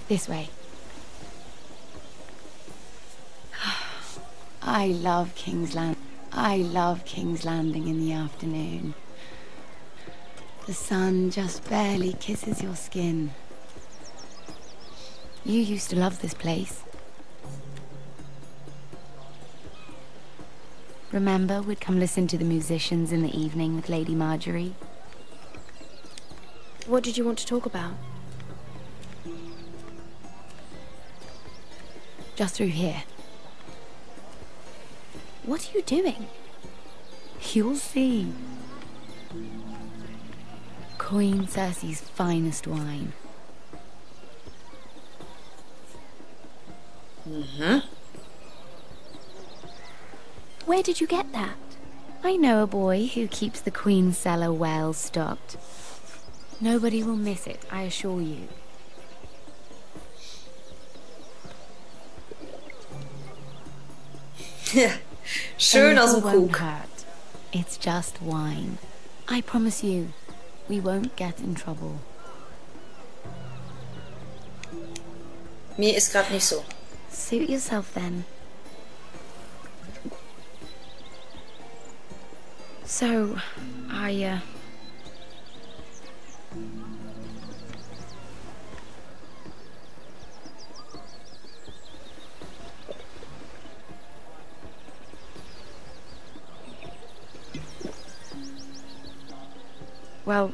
This way. I love King's Landing. I love King's Landing in the afternoon. The sun just barely kisses your skin. You used to love this place. Remember, we'd come listen to the musicians in the evening with Lady Marjorie? What did you want to talk about? Just through here. What are you doing? You'll see. Queen Cersei's finest wine. Where did you get that? I know a boy who keeps the Queen's cellar well stocked. Nobody will miss it, I assure you. Schön aus dem Won't Krug. hurt. It's just wine. I promise you, we won't get in trouble. Mir ist gerade nicht so. Suit yourself then. So, well,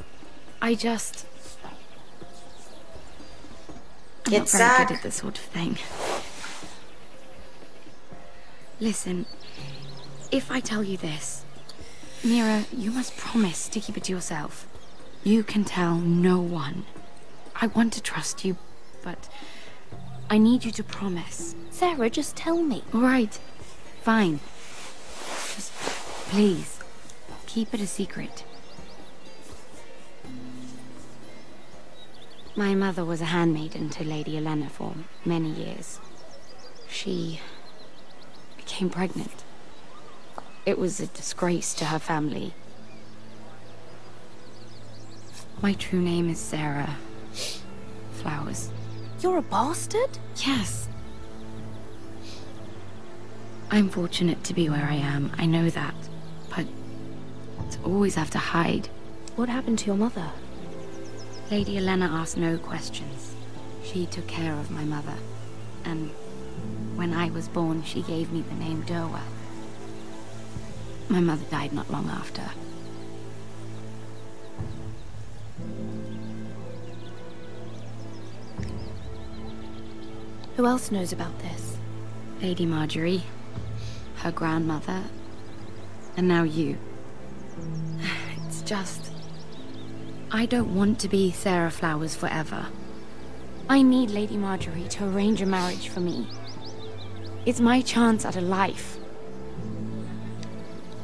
I just... I'm not Jetzt very sag. good at this sort of thing. Listen, if I tell you this, Mira, you must promise to keep it to yourself. You can tell no one. I want to trust you, but I need you to promise. Sarah, just tell me. All right, fine. Just please, keep it a secret. My mother was a handmaiden to Lady Olenna for many years. She became pregnant. It was a disgrace to her family. My true name is Sarah Flowers. You're a bastard? Yes. I'm fortunate to be where I am, I know that. But to always have to hide. What happened to your mother? Lady Olenna asked no questions. She took care of my mother. And when I was born, she gave me the name Durwell. My mother died not long after. Who else knows about this? Lady Marjorie, her grandmother, and now you. It's just... I don't want to be Sarah Flowers forever. I need Lady Marjorie to arrange a marriage for me. It's my chance at a life.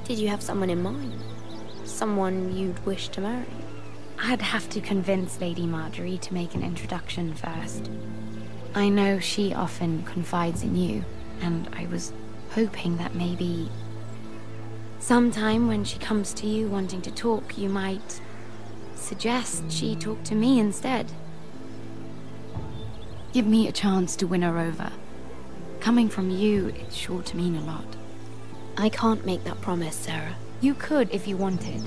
Did you have someone in mind? Someone you'd wish to marry? I'd have to convince Lady Marjorie to make an introduction first. I know she often confides in you, and I was hoping that maybe... sometime when she comes to you wanting to talk, you might suggest she talk to me instead. Give me a chance to win her over. Coming from you, it's sure to mean a lot. I can't make that promise, Sarah. You could if you wanted.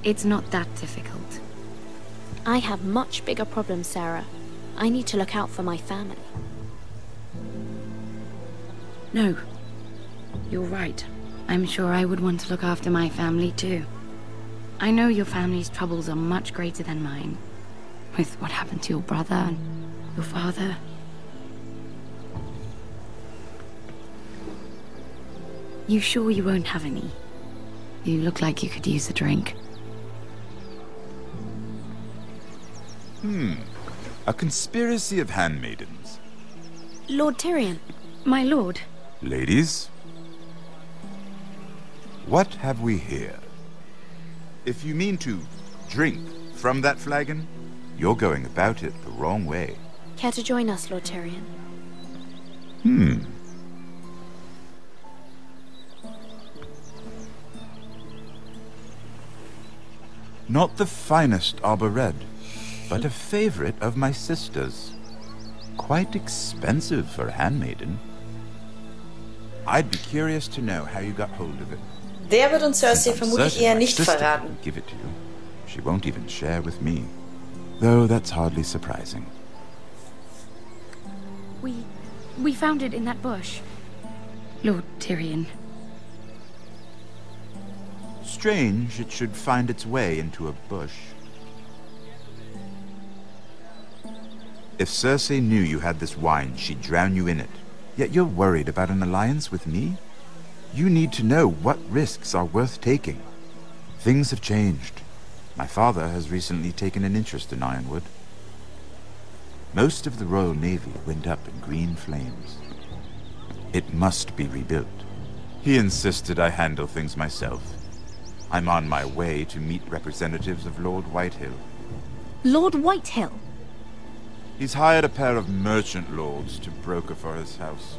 It's not that difficult. I have much bigger problems, Sarah. I need to look out for my family. No. You're right. I'm sure I would want to look after my family too. I know your family's troubles are much greater than mine. With what happened to your brother and your father. You sure you won't have any? You look like you could use a drink. A conspiracy of handmaidens. Lord Tyrion. My lord. Ladies, what have we here? If you mean to drink from that flagon, you're going about it the wrong way. Care to join us, Lord Tyrion? Not the finest arbor red, but a favorite of my sister's. Quite expensive for a handmaiden. I'd be curious to know how you got hold of it. Der wird uns Cersei Since I'm vermutlich certain eher my nicht sister verraten. didn't give it to you. She won't even share with me. Though that's hardly surprising. We found it in that bush. Lord Tyrion. Strange it should find its way into a bush. If Cersei knew you had this wine, she'd drown you in it. Yet you're worried about an alliance with me? You need to know what risks are worth taking. Things have changed. My father has recently taken an interest in Ironwood. Most of the Royal Navy went up in green flames. It must be rebuilt. He insisted I handle things myself. I'm on my way to meet representatives of Lord Whitehill. Lord Whitehill? He's hired a pair of merchant lords to broker for his house.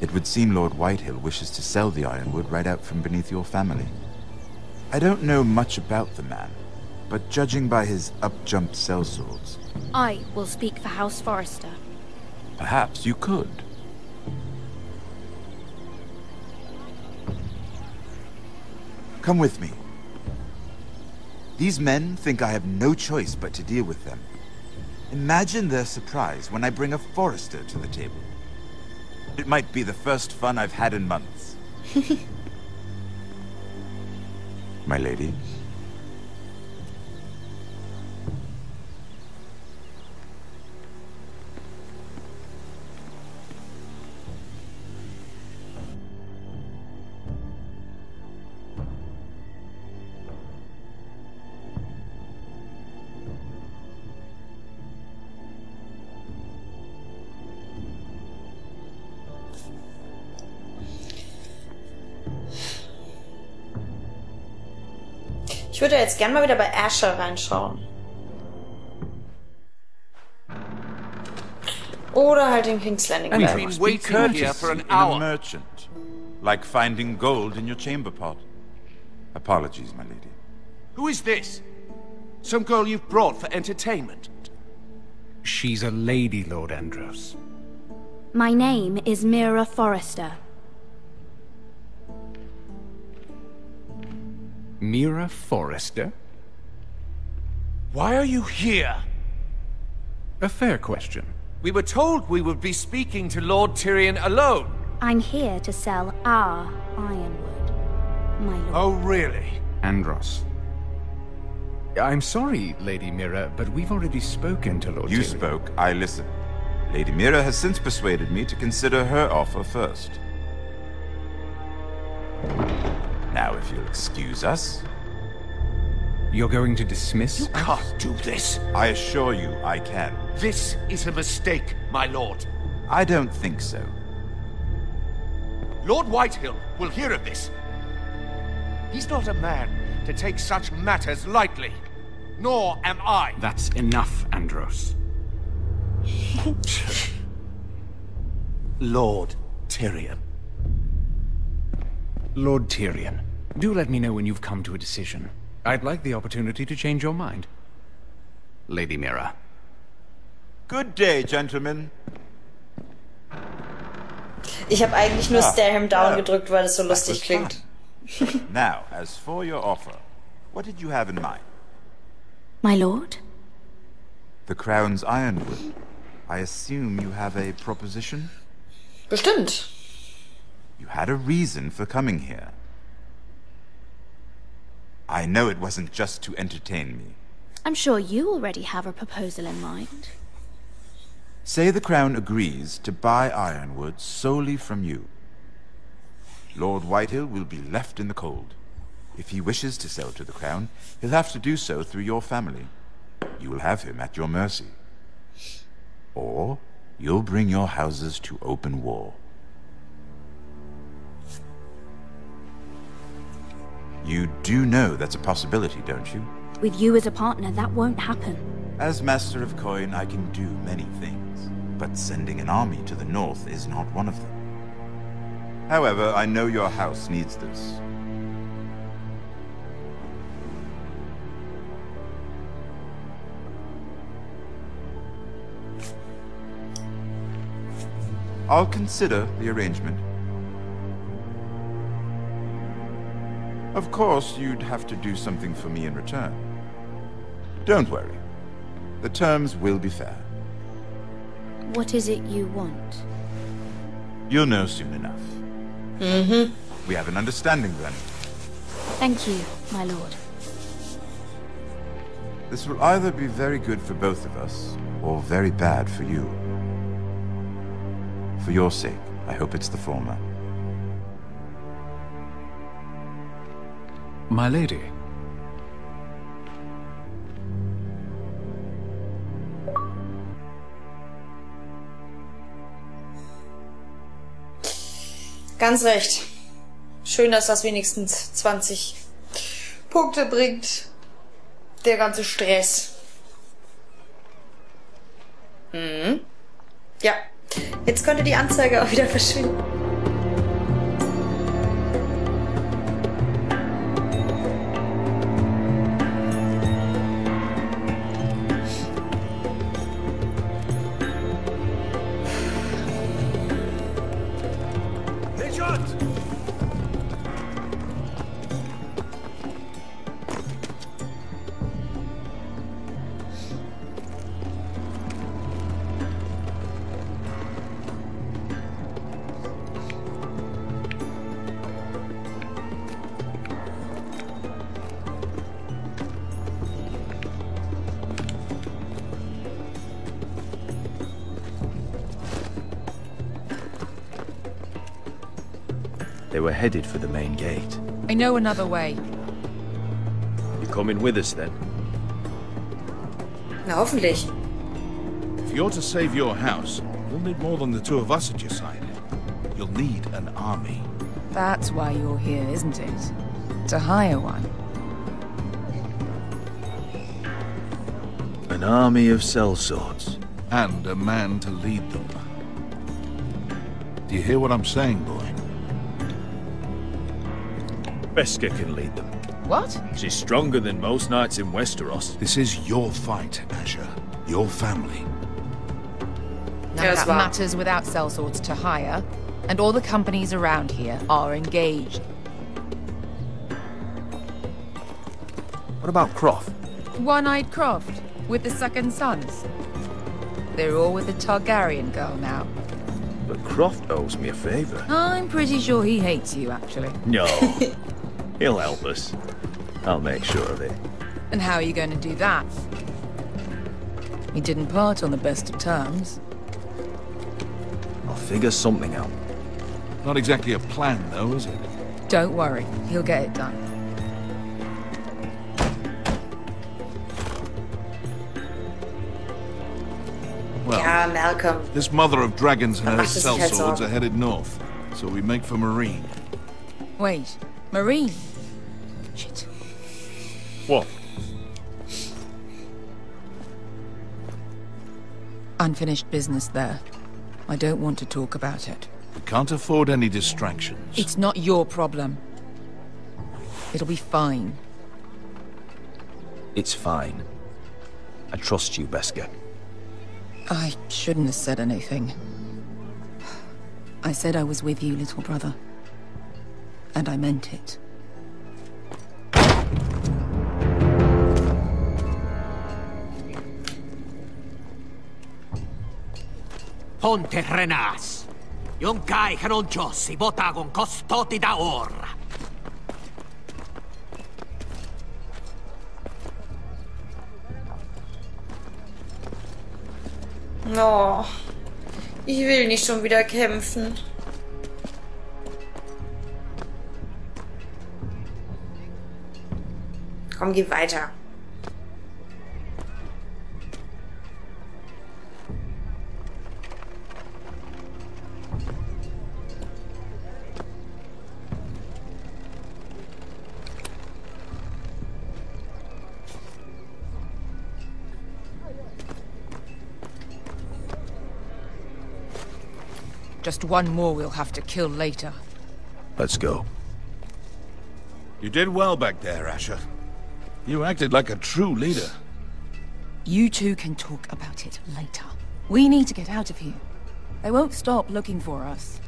It would seem Lord Whitehill wishes to sell the Ironwood right out from beneath your family. I don't know much about the man, but judging by his up-jump sellswords... I will speak for House Forrester. Perhaps you could. Come with me. These men think I have no choice but to deal with them. Imagine their surprise when I bring a Forrester to the table. It might be the first fun I've had in months. My lady. Ich würde jetzt gern mal wieder bei Asher reinschauen. Oder halt in King's Landing bleiben. I've been waiting here for an hour. A merchant, like finding gold in your chamber pot. Apologies, my lady. Who is this? Some girl you've brought for entertainment? She's a lady, Lord Andros. My name is Mira Forrester. Mira Forrester? Why are you here? A fair question. We were told we would be speaking to Lord Tyrion alone. I'm here to sell our Ironwood, my lord. Oh, really? Andros. I'm sorry, Lady Mira, but we've already spoken to Lord Tyrion. You spoke, I listened. Lady Mira has since persuaded me to consider her offer first. Now, if you'll excuse us... You're going to dismiss You can't do this. I assure you I can. This is a mistake, my lord. I don't think so. Lord Whitehill will hear of this. He's not a man to take such matters lightly. Nor am I. That's enough, Andros. Lord Tyrion. Lord Tyrion, do let me know when you've come to a decision. I'd like the opportunity to change your mind. Lady Mira. Good day, gentlemen. Ich habe eigentlich nur Stare Him Down gedrückt, weil es so lustig klingt. Now, as for your offer, what did you have in mind? My lord? The Crown's Ironwood. I assume you have a proposition? Bestimmt. You had a reason for coming here. I know it wasn't just to entertain me. I'm sure you already have a proposal in mind. Say the Crown agrees to buy Ironwood solely from you. Lord Whitehill will be left in the cold. If he wishes to sell to the Crown, he'll have to do so through your family. You will have him at your mercy. Or you'll bring your houses to open war. You do know that's a possibility, don't you? With you as a partner, that won't happen. As Master of Coin, I can do many things, but sending an army to the north is not one of them. However, I know your house needs this. I'll consider the arrangement. Of course, you'd have to do something for me in return. Don't worry. The terms will be fair. What is it you want? You'll know soon enough. Mhm. We have an understanding then. Thank you, my lord. This will either be very good for both of us, or very bad for you. For your sake, I hope it's the former. My lady. Ganz recht. Schön, dass das wenigstens 20 Punkte bringt. Der ganze Stress. Mhm. Ja. Jetzt könnte die Anzeige auch wieder verschwinden. They were headed for the main gate. I know another way. You coming with us then? Na, hoffentlich. If you're to save your house, you'll need more than the two of us at your side. You'll need an army. That's why you're here, isn't it? To hire one. An army of sellswords. And a man to lead them. Do you hear what I'm saying, boy? Beska can lead them. What? She's stronger than most knights in Westeros. This is your fight, Asher. Your family. None of that matters without sellswords to hire, and all the companies around here are engaged. What about Croft? One-eyed Croft, with the second sons. They're all with the Targaryen girl now. But Croft owes me a favor. I'm pretty sure he hates you, actually. No. He'll help us. I'll make sure of it. And how are you going to do that? We didn't part on the best of terms. I'll figure something out. Not exactly a plan, though, is it? Don't worry, he'll get it done. Well, Ja, Malcolm. this mother of dragons and her macht es sich halt sellswords Sorgen. are headed north, so we make for Marine. Wait, Marine? Shit. What? Unfinished business there. I don't want to talk about it. We can't afford any distractions. It's not your problem. It'll be fine. It's fine. I trust you, Beska. I shouldn't have said anything. I said I was with you, little brother. And I meant it. Ponte Renas. Yung kai kanon Diyos, ibotagong kostoti da or. Oh, ich will nicht schon wieder kämpfen. Komm, geh weiter. Just one more we'll have to kill later. Let's go. You did well back there, Asher. You acted like a true leader. You two can talk about it later. We need to get out of here. They won't stop looking for us.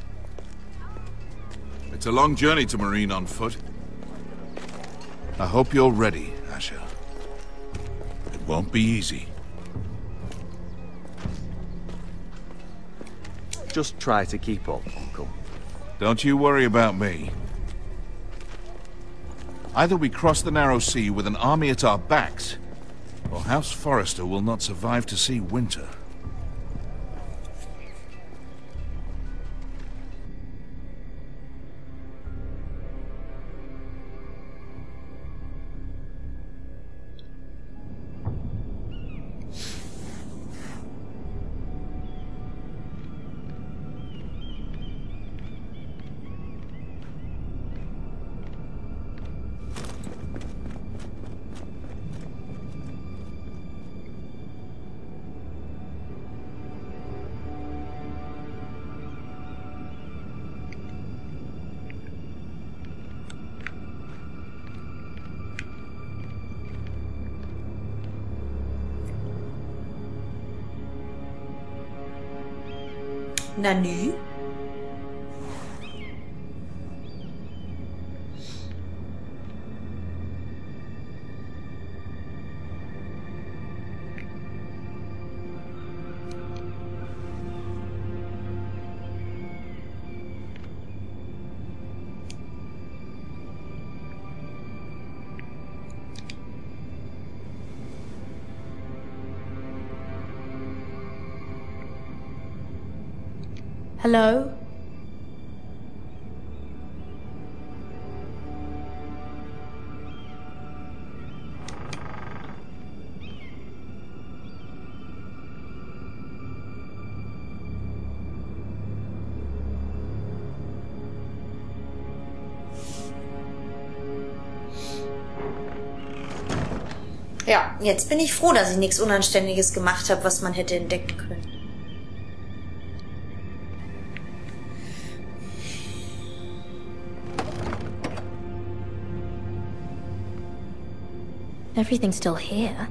It's a long journey to Marine on foot. I hope you're ready, Asher. It won't be easy. Just try to keep up, Uncle. Don't you worry about me. Either we cross the narrow sea with an army at our backs, or House Forrester will not survive to see winter. Nanu? Hello? Ja, jetzt bin ich froh, dass ich nichts Unanständiges gemacht habe, was man hätte entdecken können. Everything's still here.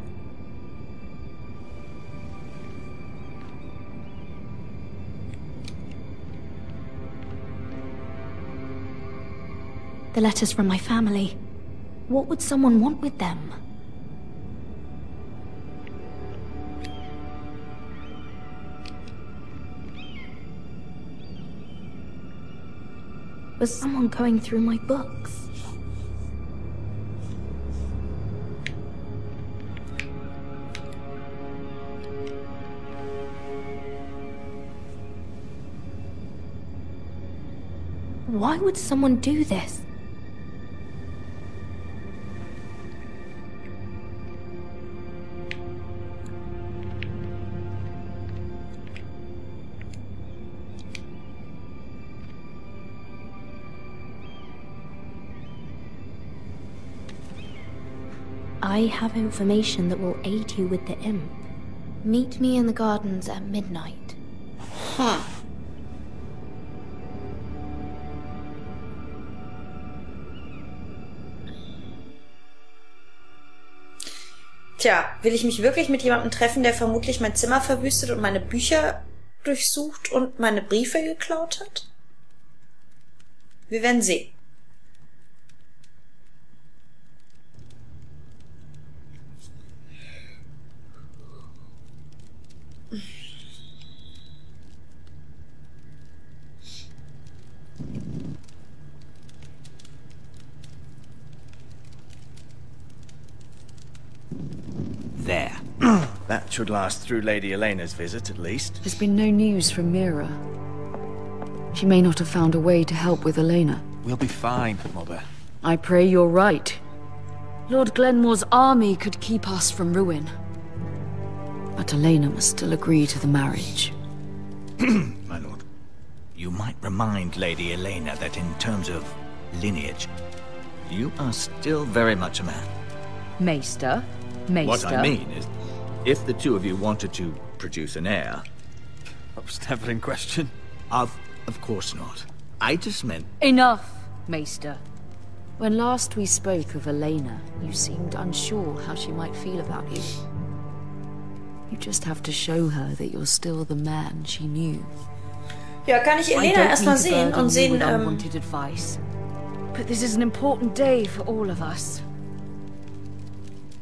The letters from my family. What would someone want with them? Was someone going through my books? Why would someone do this? I have information that will aid you with the imp. Meet me in the gardens at midnight. Huh. Tja, will ich mich wirklich mit jemandem treffen, der vermutlich mein Zimmer verwüstet und meine Bücher durchsucht und meine Briefe geklaut hat? Wir werden sehen. There. That should last through Lady Elena's visit, at least. There's been no news from Mira. She may not have found a way to help with Elena. We'll be fine, Mother. I pray you're right. Lord Glenmore's army could keep us from ruin. But Elena must still agree to the marriage. My lord. You might remind Lady Elena that in terms of lineage, you are still very much a man. Maester? What I mean is, if the two of you wanted to produce an heir... That was never in question. Of course not. I just meant... Enough, Maester. When last we spoke of Elena, you seemed unsure how she might feel about you. You just have to show her that you're still the man she knew. Ja, kann ich Elena erstmal sehen und sehen, unwanted advice. But this is an important day for all of us.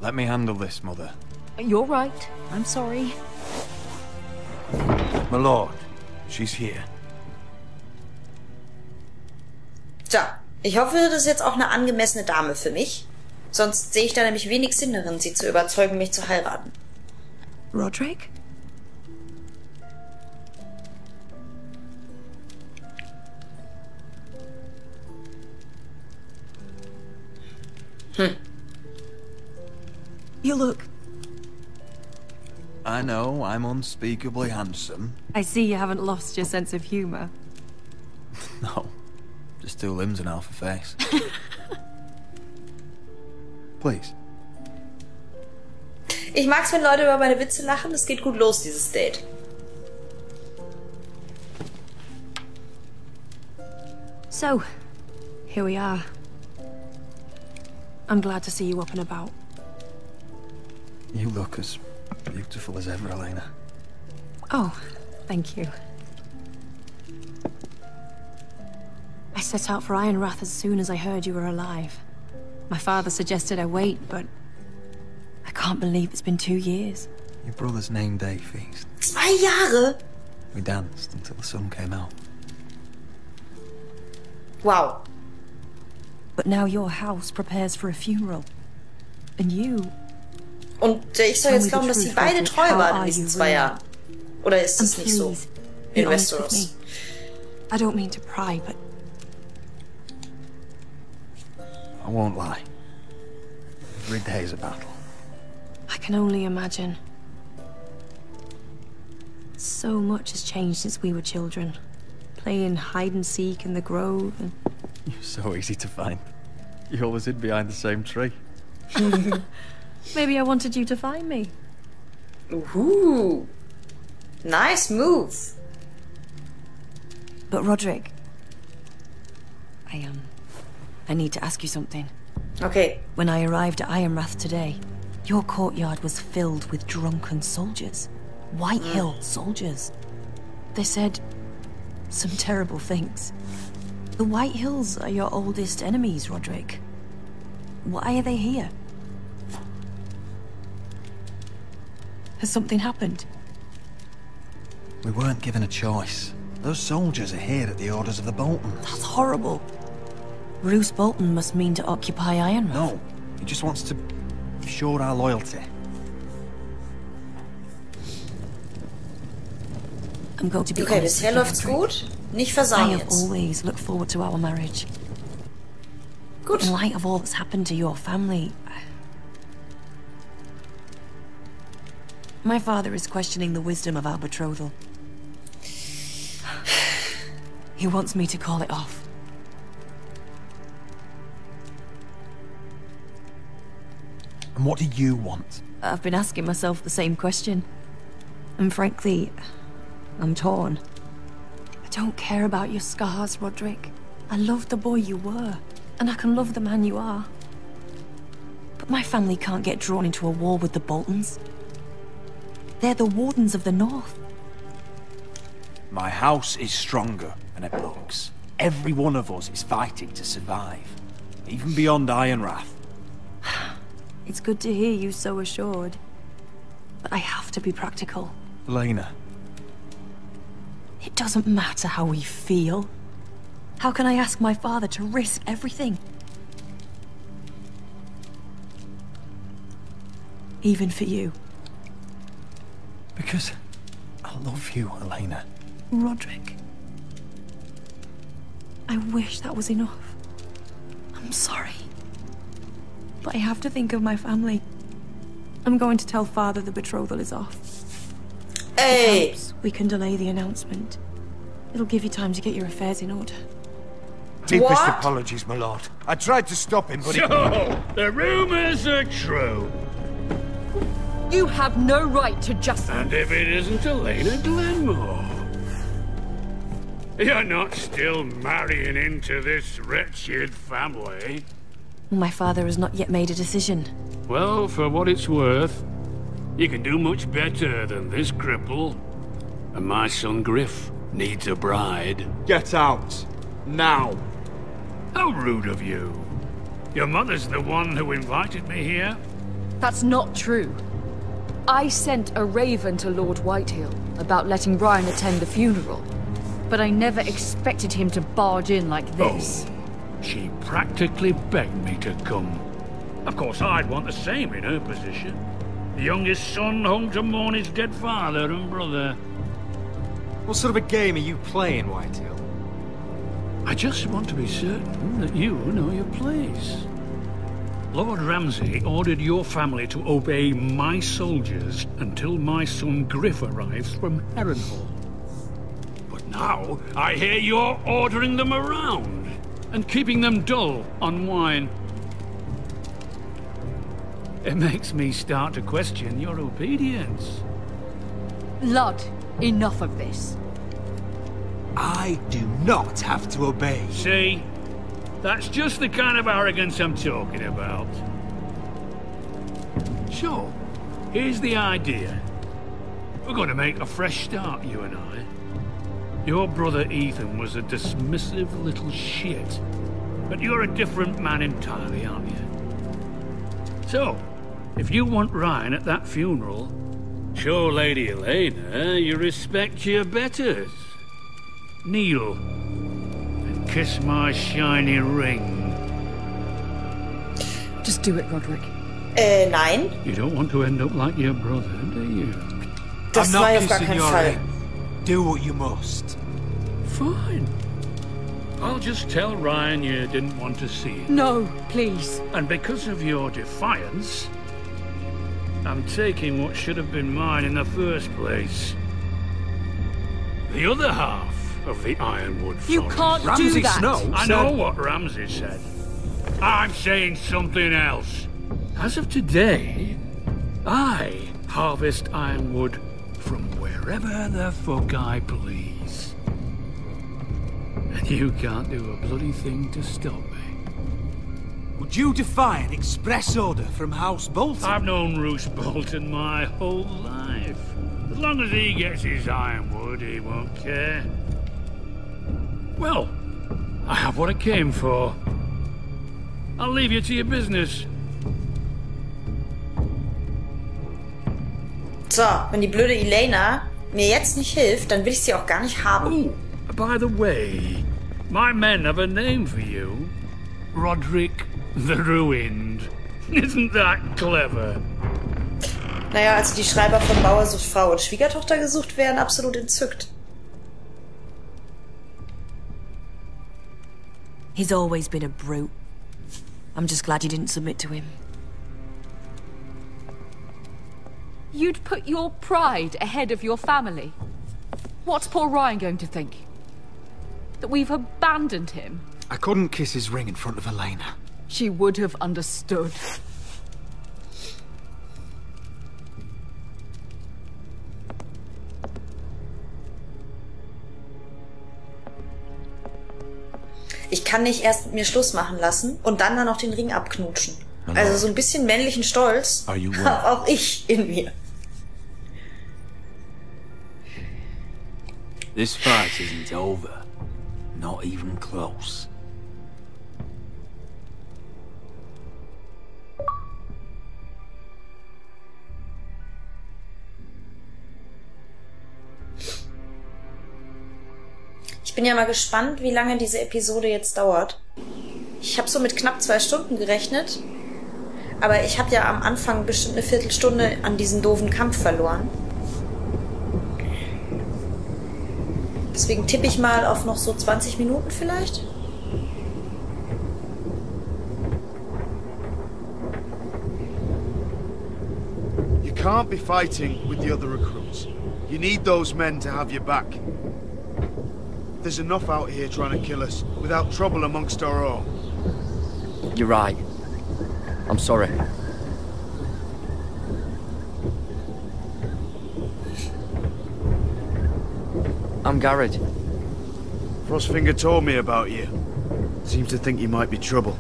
Let me handle this, Mother. You're right. I'm sorry. My lord, she's here. Tja, ich hoffe, das ist jetzt auch eine angemessene Dame für mich. Sonst sehe ich da nämlich wenig Sinn darin, sie zu überzeugen, mich zu heiraten. Roderick? You look... I know, I'm unspeakably handsome. I see you haven't lost your sense of humor. No, just 2 limbs and half a face. Please. Ich mag's, wenn Leute über meine Witze lachen. Es geht gut los, dieses Date. So, here we are. I'm glad to see you up and about. You look as beautiful as ever, Elena. Oh, thank you. I set out for Ironrath as soon as I heard you were alive. My father suggested I wait, but I can't believe it's been 2 years. Your brother's name day feast. 2 Jahre? We danced until the sun came out. Wow. But now your house prepares for a funeral. And you... Und ich soll jetzt glauben, dass sie beide treu waren in diesen 2 Jahren. Oder ist es nicht so? In Westeros. I don't mean to pry, but... I won't lie. Every day's a battle. I can only imagine. So much has changed since we were children. Playing hide and seek in the grove and... You're so easy to find. You always hid behind the same tree. Maybe I wanted you to find me. Ooh. Nice move. But Roderick... I need to ask you something. Okay. When I arrived at Ironrath today, your courtyard was filled with drunken soldiers. White Hill soldiers. They said some terrible things. The White Hills are your oldest enemies, Roderick. Why are they here? Has something happened? We weren't given a choice. Those soldiers are here at the orders of the Boltons. That's horrible. Roose Bolton must mean to occupy Ironrath. No, he just wants to assure our loyalty. I'm going to be Okay, honest bisher with you, läuft's Roderick. gut. Nicht I versauen have jetzt. always looked forward to our marriage. Gut. In light of all that's happened to your family... My father is questioning the wisdom of our betrothal. He wants me to call it off. And what do you want? I've been asking myself the same question. And frankly, I'm torn. I don't care about your scars, Roderick. I love the boy you were, and I can love the man you are. But my family can't get drawn into a war with the Boltons. They're the Wardens of the North. My house is stronger than it looks. Every one of us is fighting to survive. Even beyond Ironrath. It's good to hear you so assured. But I have to be practical. Elena. It doesn't matter how we feel. How can I ask my father to risk everything? Even for you. Because I love you, Elena. Roderick. I wish that was enough. I'm sorry. But I have to think of my family. I'm going to tell Father the betrothal is off. Ey! Perhaps we can delay the announcement. It'll give you time to get your affairs in order. Deepest apologies, my lord. I tried to stop him, but So, the rumors are true. You have no right to just... And if it isn't Elena Glenmore? You're not still marrying into this wretched family? My father has not yet made a decision. Well, for what it's worth, you can do much better than this cripple and my son Griff. Needs a bride. Get out. Now. How rude of you. Your mother's the one who invited me here? That's not true. I sent a raven to Lord Whitehill about letting Ryan attend the funeral, but I never expected him to barge in like this. Oh, she practically begged me to come. Of course, I'd want the same in her position. The youngest son home to mourn his dead father and brother. What sort of a game are you playing, Whitehill? I just want to be certain that you know your place. Lord Ramsay ordered your family to obey my soldiers until my son Griff arrives from Harrenhal. But now, I hear you're ordering them around and keeping them dull on wine. It makes me start to question your obedience. Lud, enough of this. I do not have to obey. See? That's just the kind of arrogance I'm talking about. So, here's the idea. We're going to make a fresh start, you and I. Your brother Ethan was a dismissive little shit. But you're a different man entirely, aren't you? So, if you want Ryan at that funeral, show Lady Elena you respect your betters. Kneel. Kiss my shiny ring. Just do it, Roderick. Nein. You don't want to end up like your brother, do you? Das war auf gar keinen Fall. Do what you must. Fine. I'll just tell Ryan you didn't want to see it. No, please. And because of your defiance, I'm taking what should have been mine in the first place. The other half of the Ironwood Forest. You can't Ramsay do that. Snow I know what Ramsay said. I'm saying something else. As of today, I harvest ironwood from wherever the fuck I please. And you can't do a bloody thing to stop me. Would you defy an express order from House Bolton? I've known Roose Bolton my whole life. As long as he gets his ironwood, he won't care. Well, I have what I came for. I'll leave you to your business. So, wenn die blöde Elena mir jetzt nicht hilft, dann will ich sie auch gar nicht haben. Oh, by the way, my men have a name for you. Roderick the Ruined. Isn't that clever? Naja, also die Schreiber von Bauer sucht Frau und Schwiegertochter gesucht werden, absolut entzückt. He's always been a brute. I'm just glad you didn't submit to him. You'd put your pride ahead of your family. What's poor Ryan going to think? That we've abandoned him? I couldn't kiss his ring in front of Elena. She would have understood. Ich kann nicht erst mit mir Schluss machen lassen und dann noch den Ring abknutschen. Also so ein bisschen männlichen Stolz habe auch ich in mir. This fight isn't over. Not even close. Ich bin ja mal gespannt, wie lange diese Episode jetzt dauert. Ich habe so mit knapp 2 Stunden gerechnet. Aber ich habe ja am Anfang bestimmt eine Viertelstunde an diesen doofen Kampf verloren. Deswegen tippe ich mal auf noch so 20 Minuten vielleicht. You can't be fighting with the other recruits. You need those men to have your back. There's enough out here trying to kill us, without trouble amongst our own. You're right. I'm sorry. I'm Garrett. Frostfinger told me about you. Seems to think you might be trouble.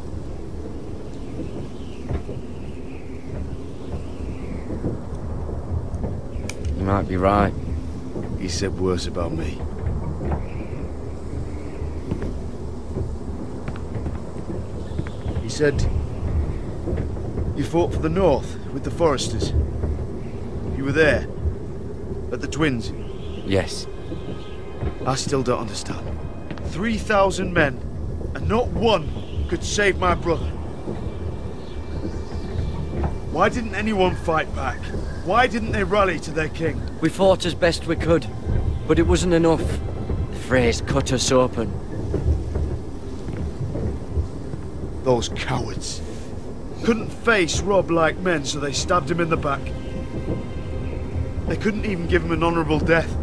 You might be right. He said worse about me. He said you fought for the North with the Foresters. You were there, at the Twins. Yes. I still don't understand. 3,000 men, and not one could save my brother. Why didn't anyone fight back? Why didn't they rally to their king? We fought as best we could, but it wasn't enough. The Freys cut us open. Those cowards. Couldn't face Robb like men, so they stabbed him in the back. They couldn't even give him an honourable death.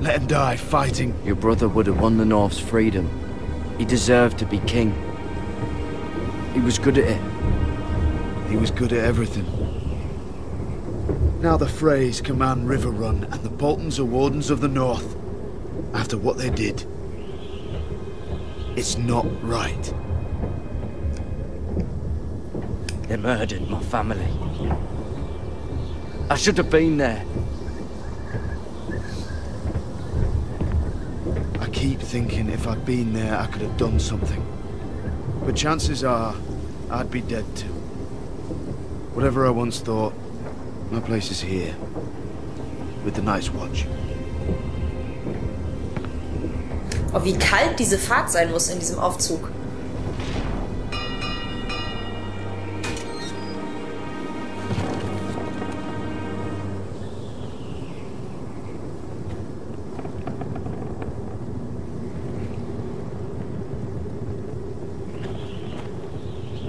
Let him die fighting. Your brother would have won the North's freedom. He deserved to be king. He was good at it. He was good at everything. Now the Freys command River Run, and the Boltons are Wardens of the North. After what they did. It's not right. They murdered my family. I should have been there. I keep thinking if I'd been there, I could have done something. But chances are, I'd be dead too. Whatever I once thought, my place is here. With the Night's Watch. Oh, wie kalt diese Fahrt sein muss in diesem Aufzug.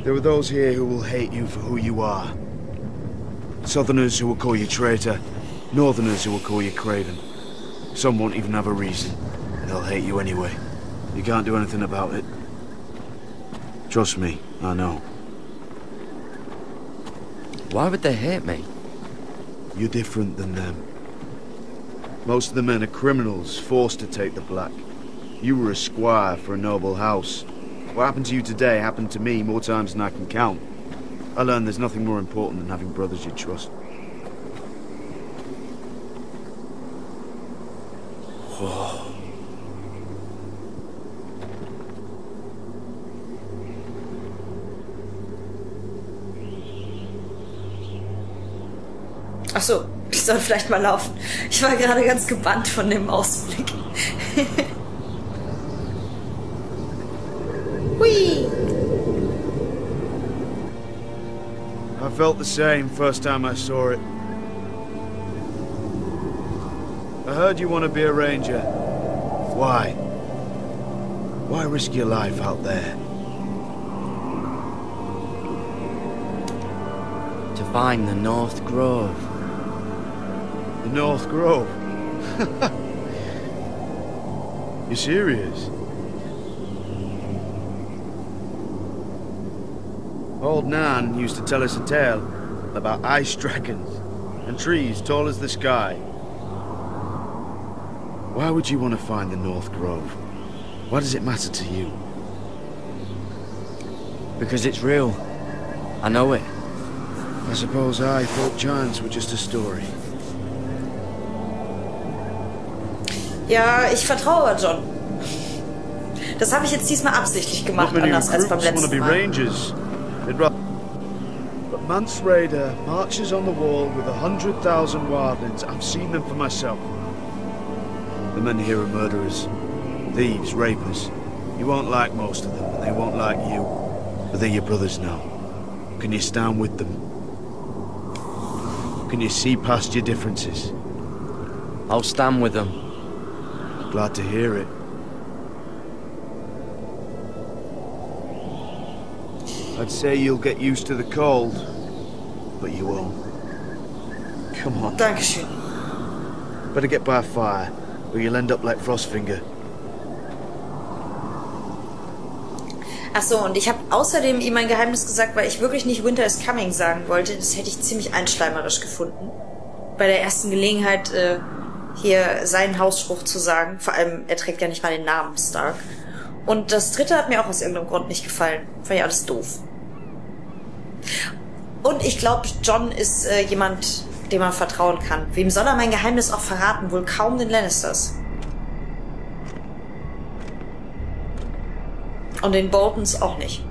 There are those here who will hate you for who you are. Southerners who will call you traitor, Northerners who will call you craven. Some won't even have a reason. They'll hate you anyway. You can't do anything about it. Trust me, I know. Why would they hate me? You're different than them. Most of the men are criminals, forced to take the black. You were a squire for a noble house. What happened to you today happened to me more times than I can count. I learned there's nothing more important than having brothers you trust. Ach so, ich soll vielleicht mal laufen. Ich war gerade ganz gebannt von dem Ausblick. Hui! I felt the same first time I saw it. I heard you want to be a ranger. Why? Why risk your life out there? To find the North Grove. The North Grove? You serious? Old Nan used to tell us a tale about ice dragons and trees tall as the sky. Why would you want to find the North Grove? Why does it matter to you? Because it's real. I know it. I suppose I thought giants were just a story. Ja, ich vertraue John. Das habe ich jetzt diesmal absichtlich gemacht, anders als beim letzten Mal. But Mance Raider marches on the wall with 100,000 wildlings. I've seen them for myself. The men here are murderers, thieves, rapers. You won't like most of them, and they won't like you. But they're your brothers now. Can you stand with them? Can you see past your differences? I'll stand with them. Glad to hear it. I'd say you'll get used to the cold, but you won't. Come on. Dankeschön. Better get by a fire, or you'll end up like Frostfinger. Achso, und ich habe außerdem ihm ein Geheimnis gesagt, weil ich wirklich nicht Winter is Coming sagen wollte. Das hätte ich ziemlich einschleimerisch gefunden. Bei der ersten Gelegenheit, hier seinen Hausspruch zu sagen. Vor allem, er trägt ja nicht mal den Namen Stark. Und das dritte hat mir auch aus irgendeinem Grund nicht gefallen. Fand ich alles doof. Und ich glaube, John ist jemand, dem man vertrauen kann. Wem soll er mein Geheimnis auch verraten? Wohl kaum den Lannisters. Und den Boltons auch nicht.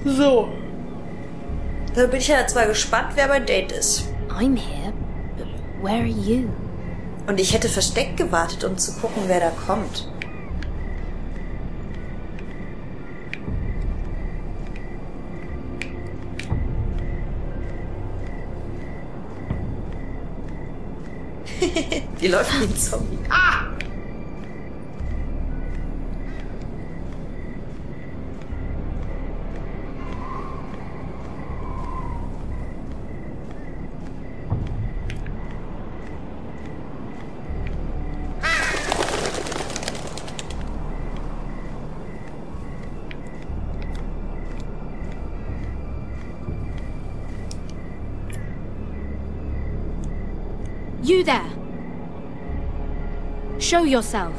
So. Da bin ich ja zwar gespannt, wer bei Date ist. I'm here, but where are you? Und ich hätte versteckt gewartet, um zu gucken, wer da kommt. Die läuft wie ein Zombie. Ah! You there! Show yourself.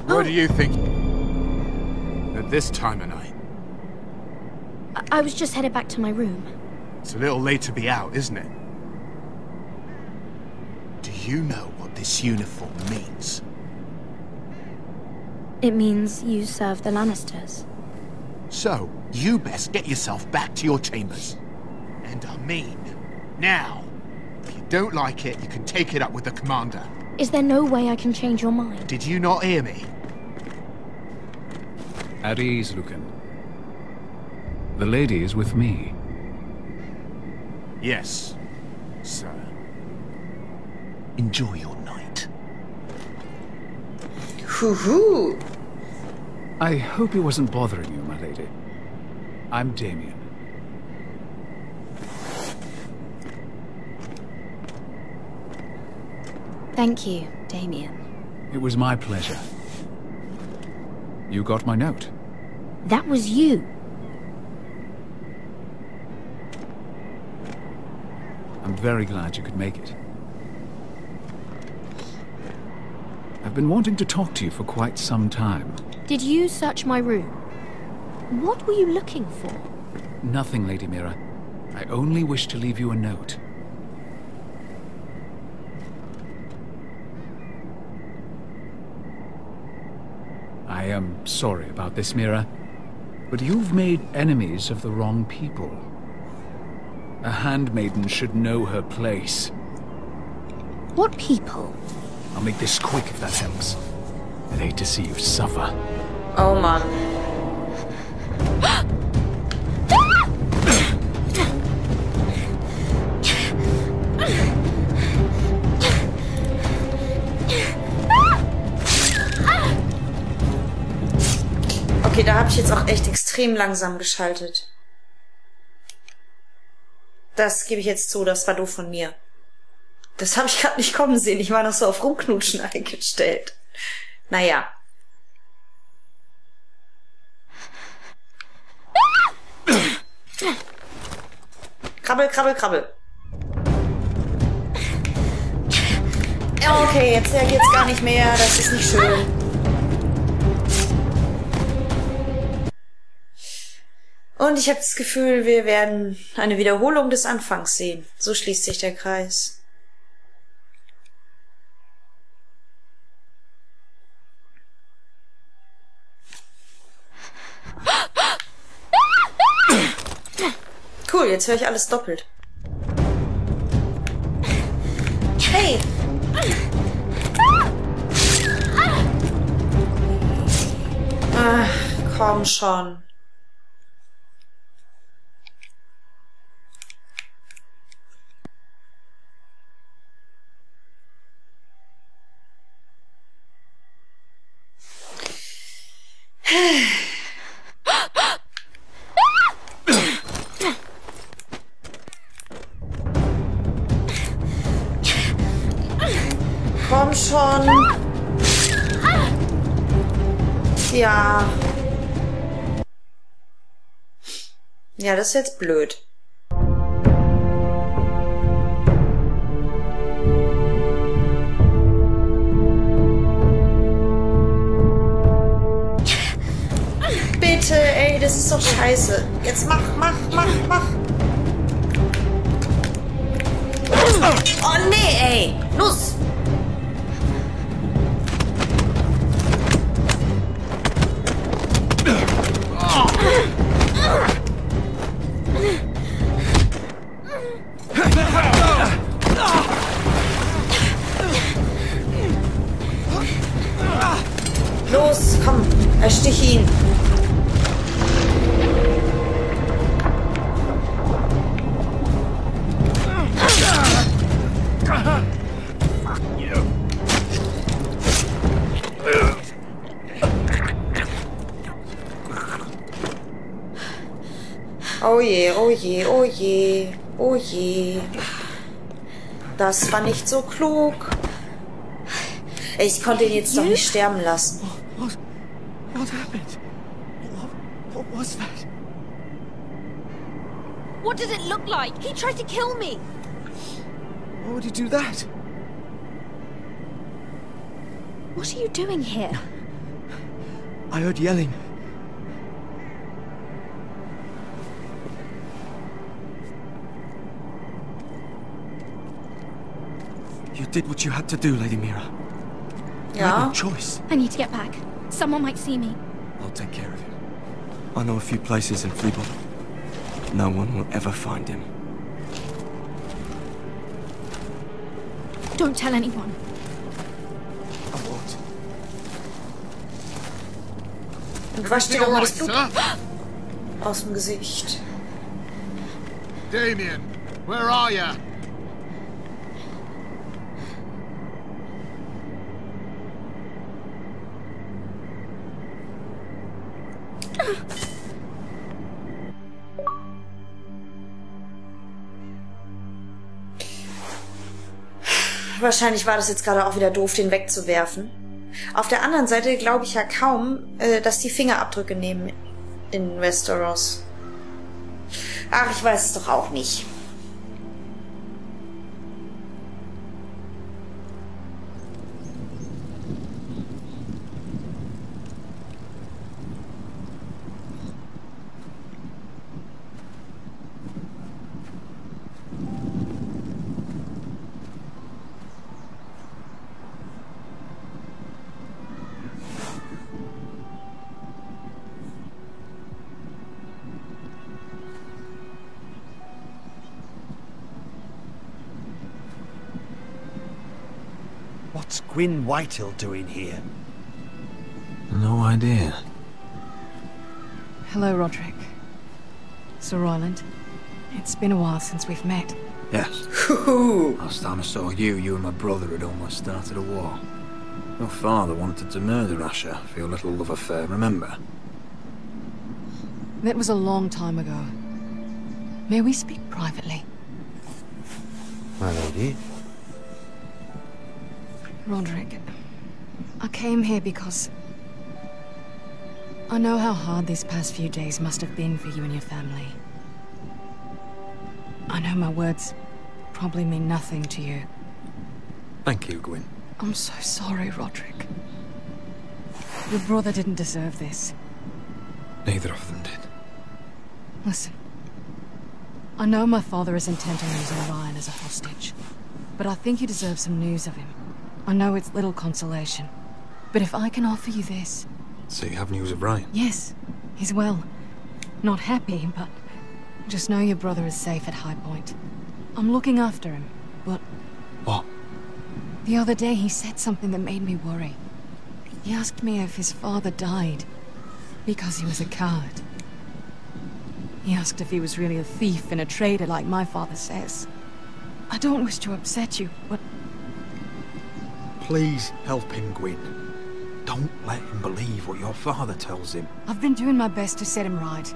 Where do you think? At this time of night? I was just headed back to my room. It's a little late to be out, isn't it? Do you know what this uniform means? It means you serve the Lannisters. So, you best get yourself back to your chambers. And I mean, now. If you don't like it, you can take it up with the commander. Is there no way I can change your mind? Did you not hear me? At ease, Lucan. The lady is with me. Yes, sir. Enjoy your night. Hoo-hoo! I hope he wasn't bothering you, my lady. I'm Damien. Thank you, Damien. It was my pleasure. You got my note. That was you. I'm very glad you could make it. I've been wanting to talk to you for quite some time. Did you search my room? What were you looking for? Nothing, Lady Mira. I only wish to leave you a note. I am sorry about this, Mira, but you've made enemies of the wrong people. A handmaiden should know her place. What people? I'll make this quick if that helps. I'd hate to see you suffer. Oh man. Okay, da habe ich jetzt auch echt extrem langsam geschaltet. Das gebe ich jetzt zu, das war doof von mir. Das habe ich gerade nicht kommen sehen. Ich war noch so auf Rumknutschen eingestellt. Naja. Krabbel, krabbel, krabbel. Okay, jetzt geht's gar nicht mehr. Das ist nicht schön. Und ich habe das Gefühl, wir werden eine Wiederholung des Anfangs sehen. So schließt sich der Kreis. Cool, jetzt höre ich alles doppelt. Hey! Ach, komm schon. Komm schon. Ja. Ja, das ist jetzt blöd. Bitte, ey, das ist doch scheiße. Jetzt mach. Oh nee, ey! Los! Los, komm, erstich ihn. Oh je, oh je, oh je, oh je. Das war nicht so klug. Ich konnte ihn jetzt doch nicht sterben lassen. What happened? What was that? What did it look like? He tried to kill me. Why would he do that? What are you doing here? I heard yelling. You did what you had to do, Lady Mira. You had no choice. I need to get back. Someone might see me. I'll take care of it. I know a few places in Fleabottom. No one will ever find him. Don't tell anyone. I won't. Und wasch dir doch mal das Blut aus dem Gesicht. Damien, where are you? Wahrscheinlich war das jetzt gerade auch wieder doof, den wegzuwerfen. Auf der anderen Seite glaube ich ja kaum, dass die Fingerabdrücke nehmen in Westeros. Ach, ich weiß es doch auch nicht. What's Gwyn Whitehill doing here? No idea. Hello, Roderick. Sir Roland. It's been a while since we've met. Yes. Last time I saw you and my brother had almost started a war. Your father wanted to murder Asher for your little love affair, remember? That was a long time ago. May we speak privately? My lady. Roderick, I came here because I know how hard these past few days must have been for you and your family. I know my words probably mean nothing to you. Thank you, Gwyn. I'm so sorry, Roderick. Your brother didn't deserve this. Neither of them did. Listen, I know my father is intent on using Ryan as a hostage, but I think you deserve some news of him. I know it's little consolation, but if I can offer you this... So you have news of Ryan? Yes, he's well. Not happy, but just know your brother is safe at High Point. I'm looking after him, but... What? The other day he said something that made me worry. He asked me if his father died because he was a coward. He asked if he was really a thief and a traitor like my father says. I don't wish to upset you, but... Please help him, Gwyn. Don't let him believe what your father tells him. I've been doing my best to set him right,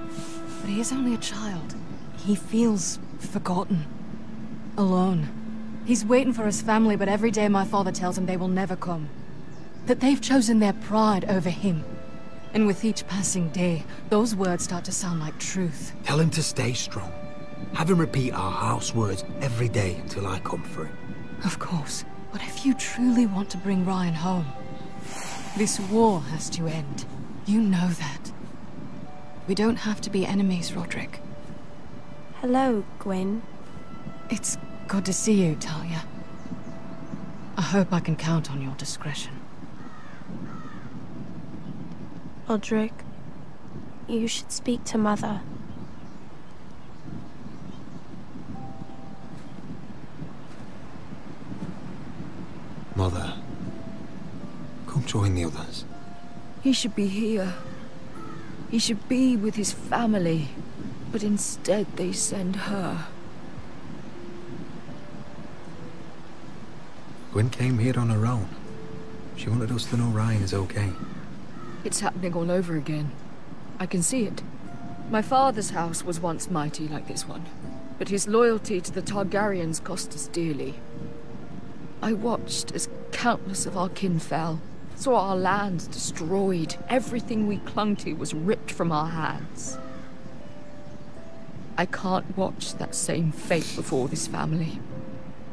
but he is only a child. He feels forgotten, alone. He's waiting for his family, but every day my father tells him they will never come. That they've chosen their pride over him. And with each passing day, those words start to sound like truth. Tell him to stay strong. Have him repeat our house words every day until I come for him. Of course. But if you truly want to bring Ryan home, this war has to end. You know that. We don't have to be enemies, Roderick. Hello, Gwyn. It's Good to see you, Talia. I hope I can count on your discretion. Roderick, you should speak to Mother. Mother, come join the others. He should be here. He should be with his family. But instead they send her. Gwen came here on her own. She wanted us to know Ryan is okay. It's happening all over again. I can see it. My father's house was once mighty like this one, but his loyalty to the Targaryens cost us dearly. I watched as countless of our kin fell, saw our lands destroyed, everything we clung to was ripped from our hands. I can't watch that same fate before this family.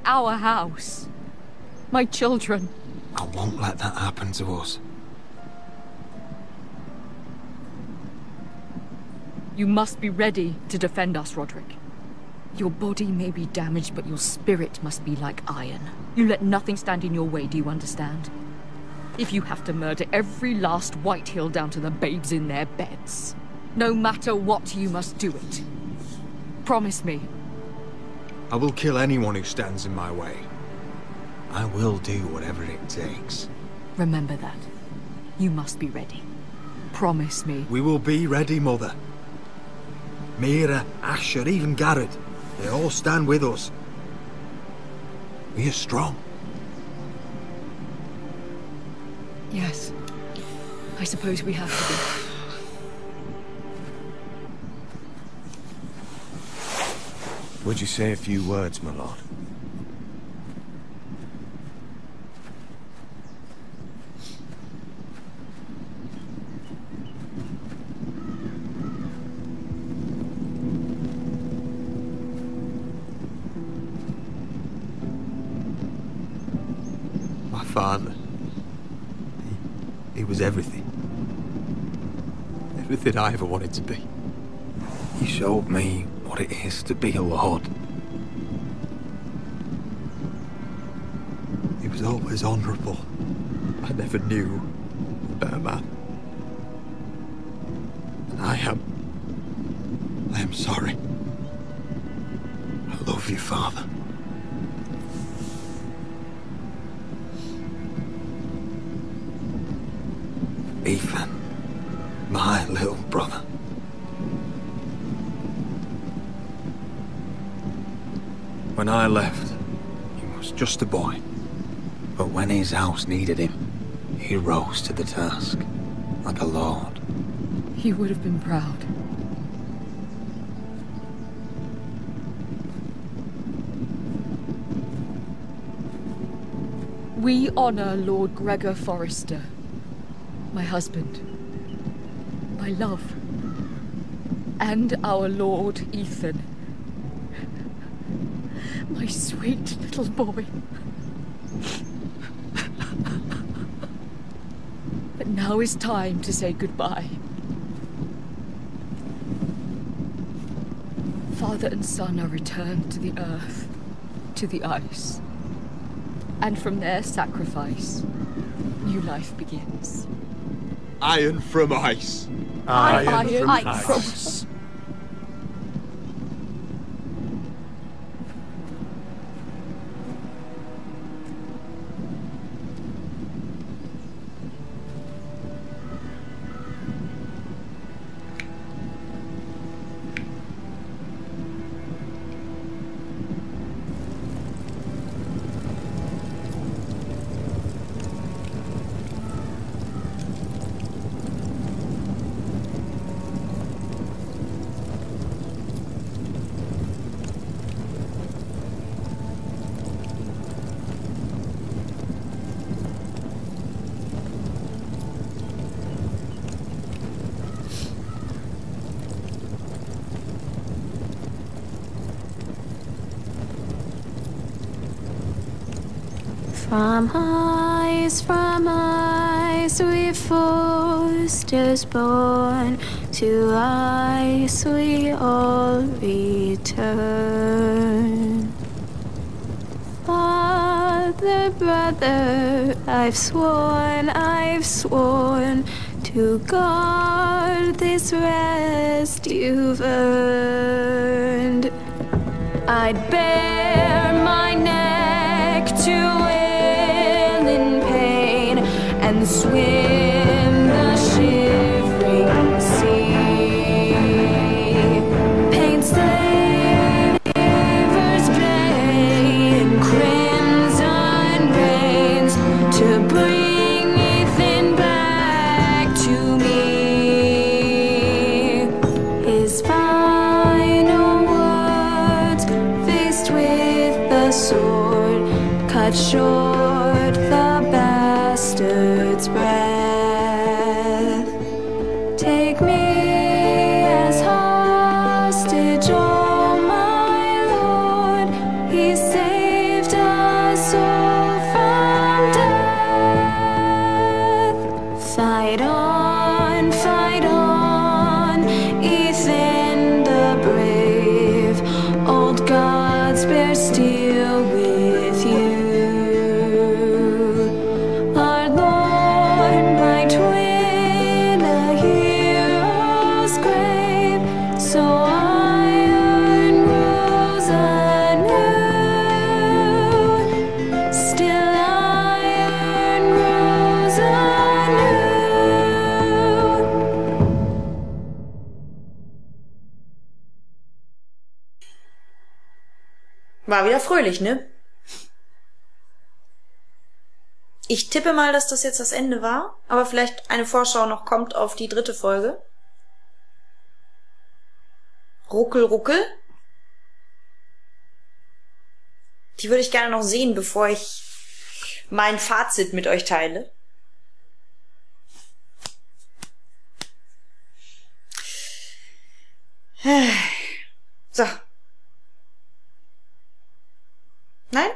Our house. My children. I won't let that happen to us. You must be ready to defend us, Roderick. Your body may be damaged, but your spirit must be like iron. You let nothing stand in your way, do you understand? If you have to murder every last Whitehill down to the babes in their beds, no matter what, you must do it. Promise me. I will kill anyone who stands in my way. I will do whatever it takes. Remember that. You must be ready. Promise me. We will be ready, Mother. Mira, Asher, even Garrett. They all stand with us. We are strong. Yes. I suppose we have to be. Would you say a few words, my lord? My father. He was everything. Everything I ever wanted to be. He showed me what it is to be a lord. He was always honourable. I never knew a better man. And I am sorry. I love you, Father. Ethan, my little brother. When I left, he was just a boy. But when his house needed him, he rose to the task, like a lord. He would have been proud. We honor Lord Gregor Forrester, my husband, my love, and our Lord Ethan. My sweet little boy. But now is time to say goodbye. Father and son are returned to the earth, to the ice. And from their sacrifice, new life begins. Iron from ice. Iron from ice. From ice we Forsters born, to ice we all return. mother, I've sworn to guard this rest you've earned. I'd bare my neck to wail in pain and swim the shivering sea. Pain slavers play in crimson rains to bring Ethan back to me. His final words faced with the sword cut short the bastard's breath. Take me as hostage, oh my lord. He saved us all from death. Fight on, Ethan the brave. Old gods bear steel with you. Our Lord might win a hero's grave, so iron rules anew. Still iron rules anew. War wieder fröhlich, ne? Ich tippe mal, dass das jetzt das Ende war, aber vielleicht eine Vorschau noch kommt auf die 3. Folge. Ruckel, ruckel. Die würde ich gerne noch sehen, bevor ich mein Fazit mit euch teile. So. Nein?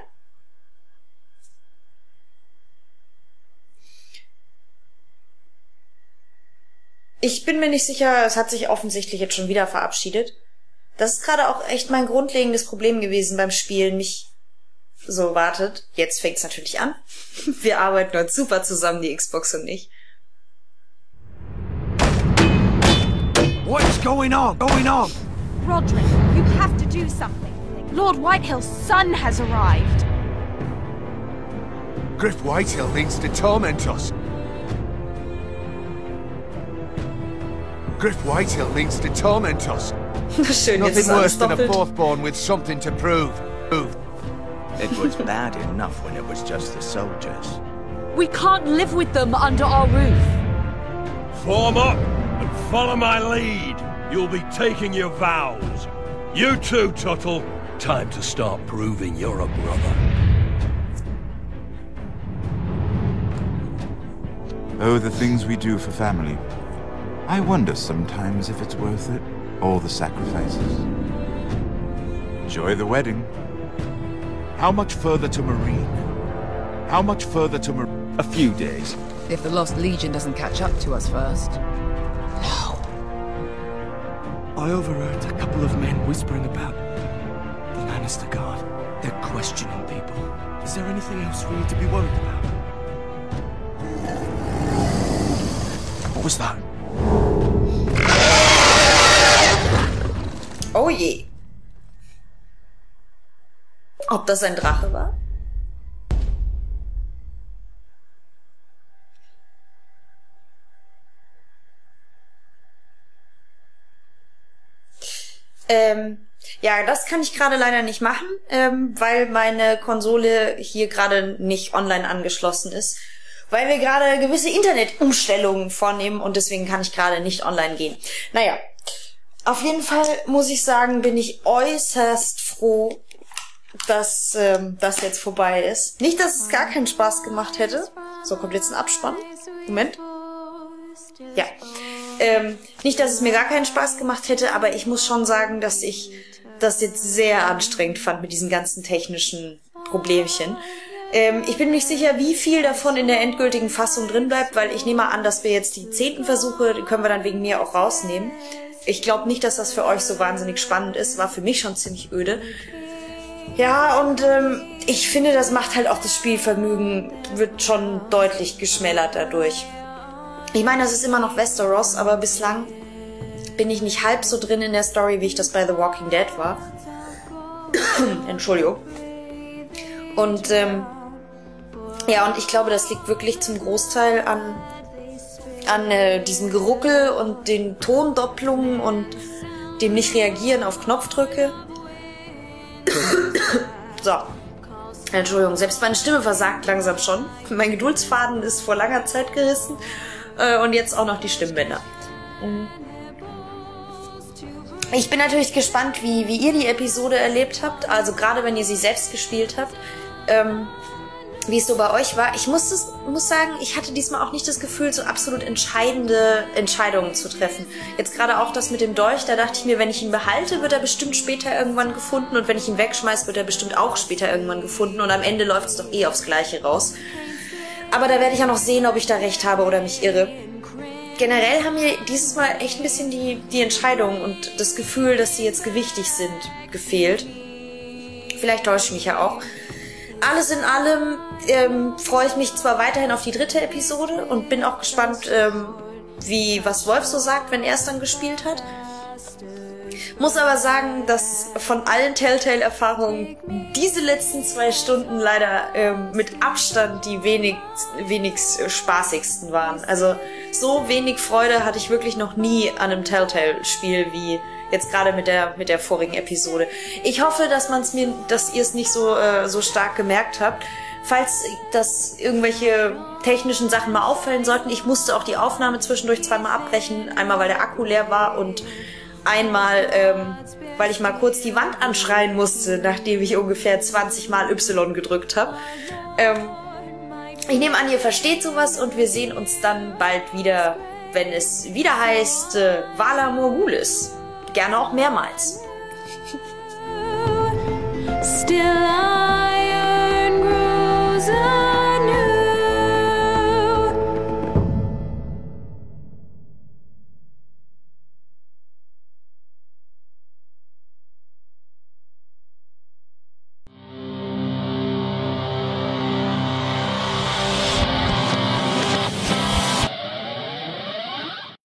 Ich bin mir nicht sicher, es hat sich offensichtlich jetzt schon wieder verabschiedet. Das ist gerade auch echt mein grundlegendes Problem gewesen beim Spielen. Mich so, wartet, jetzt fängt's natürlich an. Wir arbeiten heute super zusammen, die Xbox und ich. What's going on? Roderick, you have to do something. Lord Whitehill's son has arrived. Griff Whitehill means to torment us. Griff Whitehill means to torment us. Schön, Nothing worse than a fourthborn with something to prove. It was bad enough when it was just the soldiers. We can't live with them under our roof. Form up and follow my lead. You'll be taking your vows. You too, Tuttle. Time to start proving you're a brother. Oh, the things we do for family. I wonder sometimes if it's worth it, all the sacrifices. Enjoy the wedding. How much further to Marine? How much further to Marine? A few days. If the Lost Legion doesn't catch up to us first. No. I overheard a couple of men whispering about the Lannister Guard. They're questioning people. Is there anything else we need to be worried about? What was that? Oh je. Ob das ein Drache war? Ja, das kann ich gerade leider nicht machen, weil meine Konsole hier gerade nicht online angeschlossen ist, weil wir gerade gewisse Internetumstellungen vornehmen und deswegen kann ich gerade nicht online gehen. Naja, auf jeden Fall muss ich sagen, bin ich äußerst froh, dass das jetzt vorbei ist. Nicht, dass es gar keinen Spaß gemacht hätte. So, kommt jetzt ein Abspann. Moment. Ja. Nicht, dass es mir gar keinen Spaß gemacht hätte, aber ich muss schon sagen, dass ich das jetzt sehr anstrengend fand mit diesen ganzen technischen Problemchen. Ich bin nicht sicher, wie viel davon in der endgültigen Fassung drin bleibt, weil ich nehme an, dass wir jetzt die 10. Versuche, die können wir dann wegen mir auch rausnehmen. Ich glaube nicht, dass das für euch so wahnsinnig spannend ist. War für mich schon ziemlich öde. Ja, und ich finde, das macht halt auch das Spielvermögen, wird schon deutlich geschmälert dadurch. Ich meine, das ist immer noch Westeros, aber bislang bin ich nicht halb so drin in der Story, wie ich das bei The Walking Dead war. Entschuldigung. Und ja, und ich glaube, das liegt wirklich zum Großteil an diesem Geruckel und den Tondopplungen und dem Nicht-Reagieren auf Knopfdrücke. So. Entschuldigung, selbst meine Stimme versagt langsam schon. Mein Geduldsfaden ist vor langer Zeit gerissen. Und jetzt auch noch die Stimmbänder. Ich bin natürlich gespannt, wie ihr die Episode erlebt habt. Also gerade wenn ihr sie selbst gespielt habt. Wie es so bei euch war. Ich muss sagen, ich hatte diesmal auch nicht das Gefühl, so absolut entscheidende Entscheidungen zu treffen. Jetzt gerade auch das mit dem Dolch, da dachte ich mir, wenn ich ihn behalte, wird er bestimmt später irgendwann gefunden und wenn ich ihn wegschmeiße, wird er bestimmt auch später irgendwann gefunden und am Ende läuft es doch eh aufs Gleiche raus. Aber da werde ich ja noch sehen, ob ich da recht habe oder mich irre. Generell haben mir dieses Mal echt ein bisschen die Entscheidung und das Gefühl, dass sie jetzt gewichtig sind, gefehlt. Vielleicht täusche ich mich ja auch. Alles in allem freue ich mich zwar weiterhin auf die 3. Episode und bin auch gespannt, was Wolf so sagt, wenn er es dann gespielt hat. Muss aber sagen, dass von allen Telltale-Erfahrungen diese letzten 2 Stunden leider mit Abstand die wenigst spaßigsten waren. Also so wenig Freude hatte ich wirklich noch nie an einem Telltale-Spiel wie jetzt gerade mit der vorigen Episode. Ich hoffe, dass ihr es nicht so stark gemerkt habt. Falls das irgendwelche technischen Sachen mal auffallen sollten, ich musste auch die Aufnahme zwischendurch zweimal abbrechen. Einmal, weil der Akku leer war und einmal, weil ich mal kurz die Wand anschreien musste, nachdem ich ungefähr 20 Mal Y gedrückt habe. Ich nehme an, ihr versteht sowas und wir sehen uns dann bald wieder, wenn es wieder heißt Vala Morgulis. Gerne auch mehrmals. Still